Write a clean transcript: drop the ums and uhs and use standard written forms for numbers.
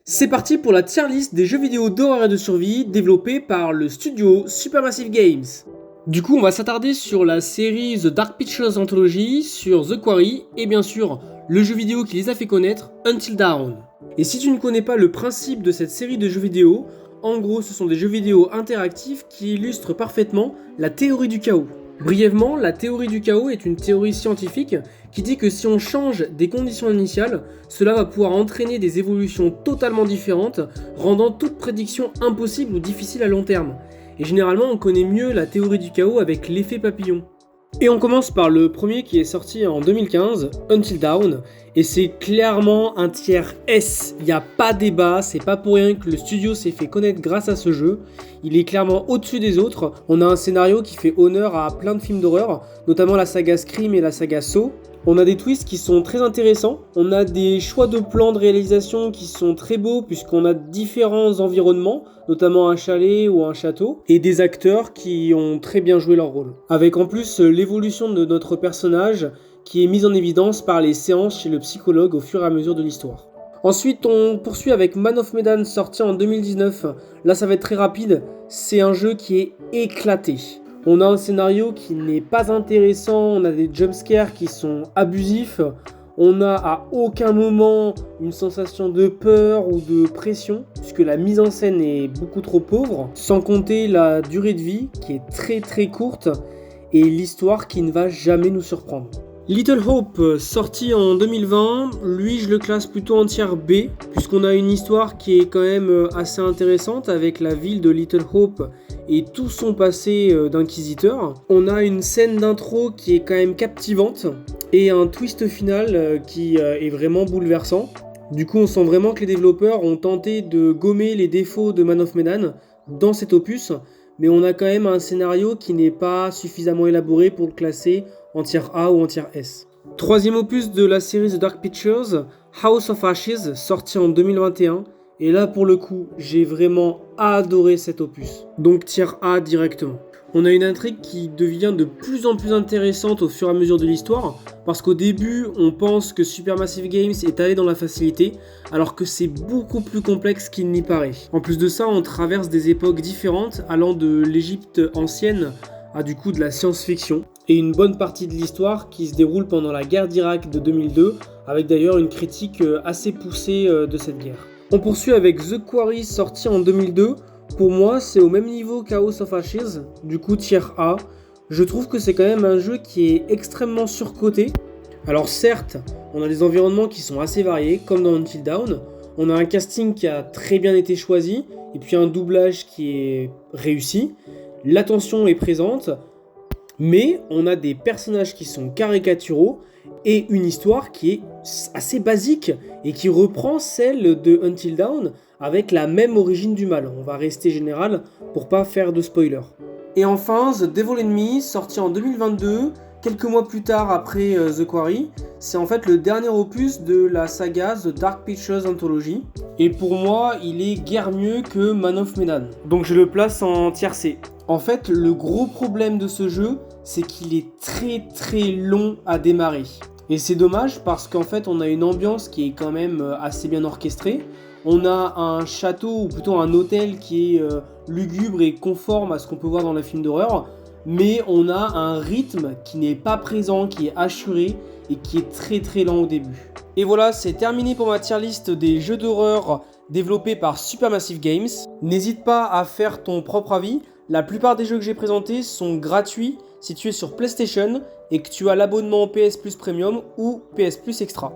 C'est parti pour la tier list des jeux vidéo d'horreur et de survie développés par le studio Supermassive Games. Du coup, on va s'attarder sur la série The Dark Pictures Anthology, sur The Quarry et bien sûr le jeu vidéo qui les a fait connaître, Until Dawn. Et si tu ne connais pas le principe de cette série de jeux vidéo, en gros ce sont des jeux vidéo interactifs qui illustrent parfaitement la théorie du chaos. Brièvement, la théorie du chaos est une théorie scientifique qui dit que si on change des conditions initiales, cela va pouvoir entraîner des évolutions totalement différentes, rendant toute prédiction impossible ou difficile à long terme. Et généralement, on connaît mieux la théorie du chaos avec l'effet papillon. Et on commence par le premier qui est sorti en 2015, Until Dawn, et c'est clairement un tiers S, il n'y a pas débat, c'est pas pour rien que le studio s'est fait connaître grâce à ce jeu, il est clairement au-dessus des autres, on a un scénario qui fait honneur à plein de films d'horreur, notamment la saga Scream et la saga Saw. On a des twists qui sont très intéressants, on a des choix de plans de réalisation qui sont très beaux puisqu'on a différents environnements, notamment un chalet ou un château, et des acteurs qui ont très bien joué leur rôle. Avec en plus l'évolution de notre personnage qui est mise en évidence par les séances chez le psychologue au fur et à mesure de l'histoire. Ensuite, on poursuit avec Man of Medan sorti en 2019. Là, ça va être très rapide, c'est un jeu qui est éclaté. On a un scénario qui n'est pas intéressant, on a des jumpscares qui sont abusifs, on n'a à aucun moment une sensation de peur ou de pression, puisque la mise en scène est beaucoup trop pauvre, sans compter la durée de vie qui est très très courte et l'histoire qui ne va jamais nous surprendre. Little Hope, sorti en 2020, lui je le classe plutôt en tiers B, puisqu'on a une histoire qui est quand même assez intéressante avec la ville de Little Hope et tout son passé d'inquisiteur. On a une scène d'intro qui est quand même captivante et un twist final qui est vraiment bouleversant. Du coup on sent vraiment que les développeurs ont tenté de gommer les défauts de Man of Medan dans cet opus, mais on a quand même un scénario qui n'est pas suffisamment élaboré pour le classer en tiers A ou en tiers S. Troisième opus de la série The Dark Pictures, House of Ashes, sorti en 2021. Et là pour le coup, j'ai vraiment adoré cet opus. Donc tiers A directement. On a une intrigue qui devient de plus en plus intéressante au fur et à mesure de l'histoire, parce qu'au début, on pense que Supermassive Games est allé dans la facilité, alors que c'est beaucoup plus complexe qu'il n'y paraît. En plus de ça, on traverse des époques différentes, allant de l'Égypte ancienne à du coup de la science-fiction, et une bonne partie de l'histoire qui se déroule pendant la guerre d'Irak de 2002, avec d'ailleurs une critique assez poussée de cette guerre. On poursuit avec The Quarry, sorti en 2002. Pour moi, c'est au même niveau qu'House of Ashes, du coup tiers A. Je trouve que c'est quand même un jeu qui est extrêmement surcoté. Alors certes, on a des environnements qui sont assez variés, comme dans Until Dawn. On a un casting qui a très bien été choisi, et puis un doublage qui est réussi. L'attention est présente, mais on a des personnages qui sont caricaturaux et une histoire qui est assez basique et qui reprend celle de Until Dawn avec la même origine du mal. On va rester général pour pas faire de spoiler. Et enfin, The Devil in Me, sorti en 2022, quelques mois plus tard après The Quarry, c'est en fait le dernier opus de la saga The Dark Pictures Anthology. Et pour moi, il est guère mieux que Man of Medan. Donc je le place en tiers C. En fait, le gros problème de ce jeu, c'est qu'il est très très long à démarrer. Et c'est dommage parce qu'en fait, on a une ambiance qui est quand même assez bien orchestrée. On a un château, ou plutôt un hôtel qui est lugubre et conforme à ce qu'on peut voir dans les films d'horreur. Mais on a un rythme qui n'est pas présent, qui est assuré et qui est très très lent au début. Et voilà, c'est terminé pour ma tier list des jeux d'horreur développés par Supermassive Games. N'hésite pas à faire ton propre avis. La plupart des jeux que j'ai présentés sont gratuits si tu es sur PlayStation et que tu as l'abonnement PS Plus Premium ou PS Plus Extra.